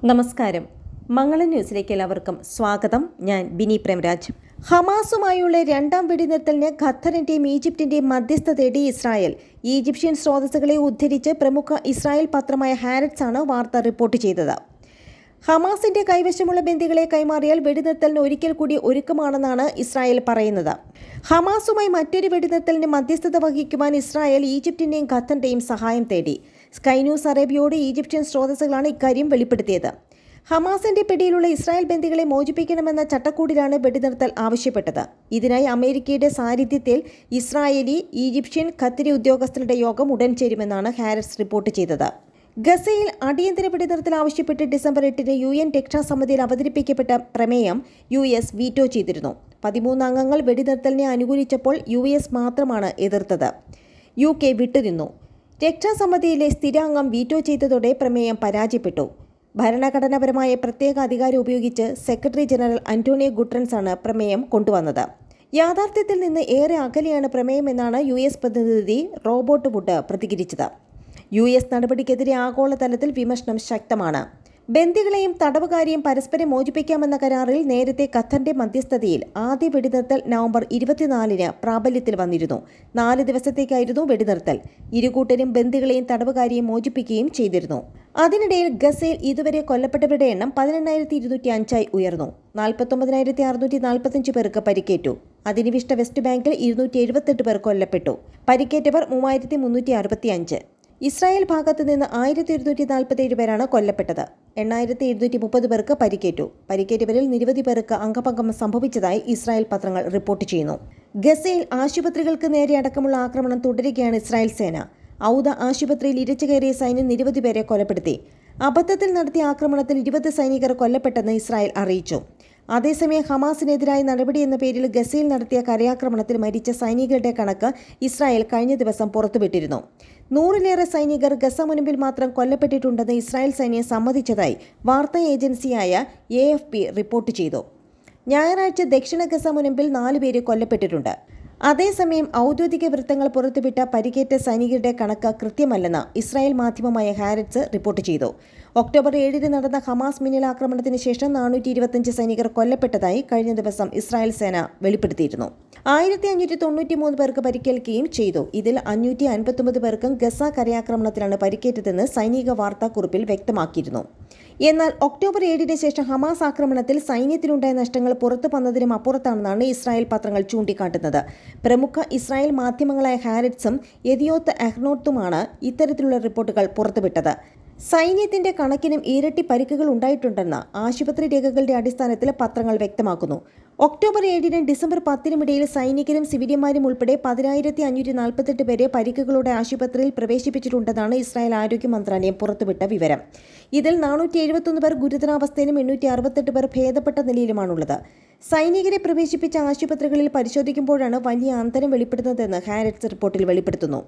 നമസ്കാരം. മംഗളം ന്യൂസിലേക്ക് എല്ലാവർക്കും സ്വാഗതം. ഞാൻ ബിനി പ്രേംരാജ്. ഹമാസുമായുള്ള രണ്ടാം വെടിനിർത്തലിന് ഖത്തറിന്റെയും ഈജിപ്തിന്റെയും മധ്യസ്ഥ തേടി ഇസ്രായേൽ. ഈജിപ്ഷ്യൻ സ്രോതസ്സുകളെ ഉദ്ധരിച്ച് പ്രമുഖ ഇസ്രായേൽ പത്രമായ ഹാരറ്റ്സ് ആണ് വാർത്ത റിപ്പോർട്ട് ചെയ്തത്. ഹമാസിന്റെ കൈവശമുള്ള ബന്ദികളെ കൈമാറിയാൽ വെടിനിർത്തലിന് ഒരിക്കൽ കൂടി ഒരുക്കമാണെന്നാണ് ഇസ്രായേൽ പറയുന്നത്. ഹമാസുമായി മറ്റൊരു വെടിനിർത്തലിന് മധ്യസ്ഥത വഹിക്കുവാൻ ഇസ്രായേൽ ഈജിപ്തിന്റെയും ഖത്തറിന്റെയും സഹായം തേടി. സ്കൈ ന്യൂസ് അറേബ്യയോട് ഈജിപ്ഷ്യൻ സ്രോതസ്സുകളാണ് ഇക്കാര്യം വെളിപ്പെടുത്തിയത്. ഹമാസിന്റെ പിടിയിലുള്ള ഇസ്രായേൽ ബന്ദികളെ മോചിപ്പിക്കണമെന്ന ചട്ടക്കൂടിലാണ് വെടിനിർത്തൽ ആവശ്യപ്പെട്ടത്. ഇതിനായി അമേരിക്കയുടെ സാന്നിധ്യത്തിൽ ഇസ്രായേലി, ഈജിപ്ഷ്യൻ, ഖത്തരി ഉദ്യോഗസ്ഥരുടെ യോഗം ഉടൻ ചേരുമെന്നാണ് ഹാരറ്റ്സ് റിപ്പോർട്ട് ചെയ്തത്. ഗസയിൽ അടിയന്തര വെടിനിർത്തൽ ആവശ്യപ്പെട്ട് ഡിസംബർ 8 UN രക്ഷാസമിതിയിൽ അവതരിപ്പിക്കപ്പെട്ട പ്രമേയം US വീറ്റോ ചെയ്തിരുന്നു. 13 അംഗങ്ങൾ വെടിനിർത്തലിനെ അനുകൂലിച്ചപ്പോൾ US മാത്രമാണ് എതിർത്തത്. UK വിട്ടുനിന്നു. രക്ഷാസമിതിയിലെ സ്ഥിരാംഗം വീറ്റോ ചെയ്തതോടെ പ്രമേയം പരാജയപ്പെട്ടു. ഭരണഘടനാപരമായ പ്രത്യേക അധികാരം ഉപയോഗിച്ച് സെക്രട്ടറി ജനറൽ അന്റോണിയോ ഗുട്ടറൻസ് ആണ് പ്രമേയം കൊണ്ടുവന്നത്. യാഥാർത്ഥ്യത്തിൽ നിന്ന് ഏറെ അകലെയാണ് പ്രമേയമെന്നാണ് US പ്രതിനിധി റോബർട്ട് വുഡ് പ്രതികരിച്ചത്. US നടപടിക്കെതിരെ ആഗോളതലത്തിൽ വിമർശനം ശക്തമാണ്. ബന്ദികളെയും തടവുകാരെയും പരസ്പരം മോചിപ്പിക്കാമെന്ന കരാറിൽ നേരത്തെ ഖത്തറിന്റെ മധ്യസ്ഥതയിൽ ആദ്യ വെടിനിർത്തൽ നവംബർ 24 പ്രാബല്യത്തിൽ വന്നിരുന്നു. 4 ദിവസത്തേക്കായിരുന്നു വെടിനിർത്തൽ. ഇരുകൂട്ടരും ബന്ദികളെയും തടവുകാരെയും മോചിപ്പിക്കുകയും ചെയ്തിരുന്നു. അതിനിടയിൽ ഗസയിൽ ഇതുവരെ കൊല്ലപ്പെട്ടവരുടെ എണ്ണം 18,205 ഉയർന്നു. 49,645 പേർക്ക് പരിക്കേറ്റു. അധിനിവിഷ്ട വെസ്റ്റ് ബാങ്കിൽ 278 പേർ കൊല്ലപ്പെട്ടു. പരിക്കേറ്റവർ 3,365. ഇസ്രായേൽ ഭാഗത്ത് നിന്ന് 1,247 പേരാണ് കൊല്ലപ്പെട്ടത്. 8,730 പേർക്ക് പരിക്കേറ്റു. പരിക്കേറ്റവരിൽ നിരവധി പേർക്ക് അംഗഭംഗം സംഭവിച്ചതായി ഇസ്രായേൽ പത്രങ്ങൾ റിപ്പോർട്ട് ചെയ്യുന്നു. ഗസയിൽ ആശുപത്രികൾക്ക് നേരെ അടക്കമുള്ള ആക്രമണം തുടരുകയാണ് ഇസ്രായേൽ സേന. ഔദ ആശുപത്രിയിൽ ഇരച്ചു കയറിയ സൈന്യം നിരവധി പേരെ കൊലപ്പെടുത്തി. അബദ്ധത്തിൽ നടത്തിയ ആക്രമണത്തിൽ 20 സൈനികർ കൊല്ലപ്പെട്ടെന്ന് ഇസ്രായേൽ അറിയിച്ചു. അതേസമയം ഹമാസിനെതിരായ നടപടി എന്ന പേരിൽ ഗസയിൽ നടത്തിയ കരയാക്രമണത്തിൽ മരിച്ച സൈനികരുടെ കണക്ക് ഇസ്രായേൽ കഴിഞ്ഞ ദിവസം പുറത്തുവിട്ടിരുന്നു. 100-ലേറെ സൈനികർ ഗസ മുനമ്പിൽ മാത്രം കൊല്ലപ്പെട്ടിട്ടുണ്ടെന്ന് ഇസ്രായേൽ സൈന്യം സമ്മതിച്ചതായി വാർത്താ ഏജൻസിയായ AFP റിപ്പോർട്ട് ചെയ്തു. ഞായറാഴ്ച ദക്ഷിണ ഗസ മുനമ്പിൽ 4 പേര് കൊല്ലപ്പെട്ടിട്ടുണ്ട്. അതേസമയം ഔദ്യോഗിക വൃത്തങ്ങൾ പുറത്തുവിട്ട പരിക്കേറ്റ സൈനികരുടെ കണക്ക് കൃത്യമല്ലെന്ന് ഇസ്രായേൽ മാധ്യമമായ ഹാരറ്റ്സ് റിപ്പോർട്ട് ചെയ്തു. ഒക്ടോബർ 7 നടന്ന ഹമാസ് മിന്നലാക്രമണത്തിന് ശേഷം 425 സൈനികർ കൊല്ലപ്പെട്ടതായി കഴിഞ്ഞ ദിവസം ഇസ്രായേൽ സേന വെളിപ്പെടുത്തിയിരുന്നു. 1,593 പേർക്ക് പരിക്കേൽക്കുകയും ചെയ്തു. ഇതിൽ 559 പേർക്കും ഗസ കരയാക്രമണത്തിലാണ് പരിക്കേറ്റതെന്ന് സൈനിക വാർത്താക്കുറിപ്പിൽ വ്യക്തമാക്കിയിരുന്നു. എന്നാൽ ഒക്ടോബർ 7 ശേഷം ഹമാസ് ആക്രമണത്തിൽ സൈന്യത്തിനുണ്ടായ നഷ്ടങ്ങൾ പുറത്തു വന്നതിനും അപ്പുറത്താണെന്നാണ് ഇസ്രായേൽ പത്രങ്ങൾ ചൂണ്ടിക്കാട്ടുന്നത്. പ്രമുഖ ഇസ്രായേൽ മാധ്യമങ്ങളായ ഹാരറ്റ്സും യദിയോത്ത് അഹ്റോനോത്തുമാണ് ഇത്തരത്തിലുള്ള റിപ്പോർട്ടുകൾ പുറത്തുവിട്ടത്. സൈന്യത്തിന്റെ കണക്കിനും ഇരട്ടി പരിക്കുകൾ ഉണ്ടായിട്ടുണ്ടെന്ന് ആശുപത്രി രേഖകളുടെ അടിസ്ഥാനത്തിൽ പത്രങ്ങൾ വ്യക്തമാക്കുന്നു. ഒക്ടോബർ 7 ഡിസംബർ 10 സൈനികരും സിവിലിയന്മാരും ഉൾപ്പെടെ 10,548 പേരെ പരിക്കുകളോടെ ആശുപത്രിയിൽ പ്രവേശിപ്പിച്ചിട്ടുണ്ടെന്നാണ് ഇസ്രായേൽ ആരോഗ്യ മന്ത്രാലയം പുറത്തുവിട്ട വിവരം. ഇതിൽ 471 പേർ ഗുരുതരാവസ്ഥയിലും 868 പേർ ഭേദപ്പെട്ട നിലയിലുമാണുള്ളത്. സൈനികരെ പ്രവേശിപ്പിച്ച ആശുപത്രികളിൽ പരിശോധിക്കുമ്പോഴാണ് വലിയ അന്തരം വെളിപ്പെടുന്നതെന്ന് ഹാരറ്റ്സ് റിപ്പോർട്ടിൽ വെളിപ്പെടുത്തുന്നു.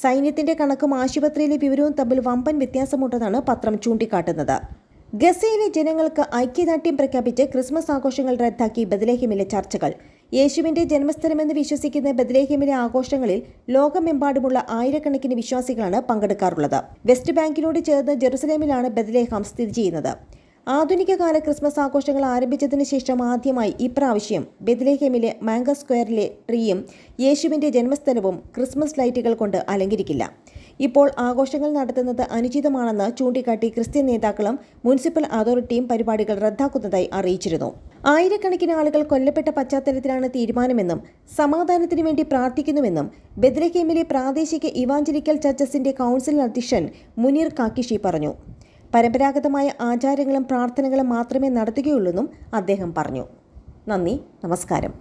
സൈന്യത്തിന്റെ കണക്കും ആശുപത്രിയിലെ വിവരവും തമ്മിൽ വമ്പൻ വ്യത്യാസമുണ്ടെന്നാണ് പത്രം ചൂണ്ടിക്കാട്ടുന്നത്. ഗസയിലെ ജനങ്ങൾക്ക് ഐക്യദാർഢ്യം പ്രഖ്യാപിച്ച് ക്രിസ്മസ് ആഘോഷങ്ങൾ റദ്ദാക്കി ബെത്ലഹേമിലെ ചർച്ചകൾ. യേശുവിന്റെ ജന്മസ്ഥലമെന്ന് വിശ്വസിക്കുന്ന ബെത്ലഹേമിലെ ആഘോഷങ്ങളിൽ ലോകമെമ്പാടുമുള്ള ആയിരക്കണക്കിന് വിശ്വാസികളാണ് പങ്കെടുക്കാറുള്ളത്. വെസ്റ്റ് ബാങ്കിനോട് ചേർന്ന് ജെറുസലേമിലാണ് ബെത്ലഹേം സ്ഥിതി ചെയ്യുന്നത്. ആധുനിക കാല ക്രിസ്മസ് ആഘോഷങ്ങൾ ആരംഭിച്ചതിന് ശേഷം ആദ്യമായി ഇപ്രാവശ്യം ബെത്ലഹേമിലെ മാംഗോ സ്ക്വയറിലെ ട്രീയും യേശുവിന്റെ ജന്മസ്ഥലവും ക്രിസ്മസ് ലൈറ്റുകൾ കൊണ്ട് അലങ്കരിക്കില്ല. ഇപ്പോൾ ആഘോഷങ്ങൾ നടത്തുന്നത് അനുചിതമാണെന്ന് ചൂണ്ടിക്കാട്ടി ക്രിസ്ത്യൻ നേതാക്കളും മുനിസിപ്പൽ അതോറിറ്റിയും പരിപാടികൾ റദ്ദാക്കുന്നതായി അറിയിച്ചിരുന്നു. ആയിരക്കണക്കിന് ആളുകൾ കൊല്ലപ്പെട്ട പശ്ചാത്തലത്തിലാണ് തീരുമാനമെന്നും സമാധാനത്തിനു വേണ്ടി പ്രാർത്ഥിക്കുന്നുവെന്നും ബെത്ലഹേമിലെ പ്രാദേശിക ഇവാഞ്ചലിക്കൽ ചർച്ചസിന്റെ കൗൺസിൽ അധ്യക്ഷൻ മുനീർ കാക്കിഷി പറഞ്ഞു. പരമ്പരാഗതമായ ആചാരങ്ങളും പ്രാർത്ഥനകളും മാത്രമേ നടത്തുകയുള്ളൂവെന്നും അദ്ദേഹം പറഞ്ഞു. നന്ദി, നമസ്കാരം.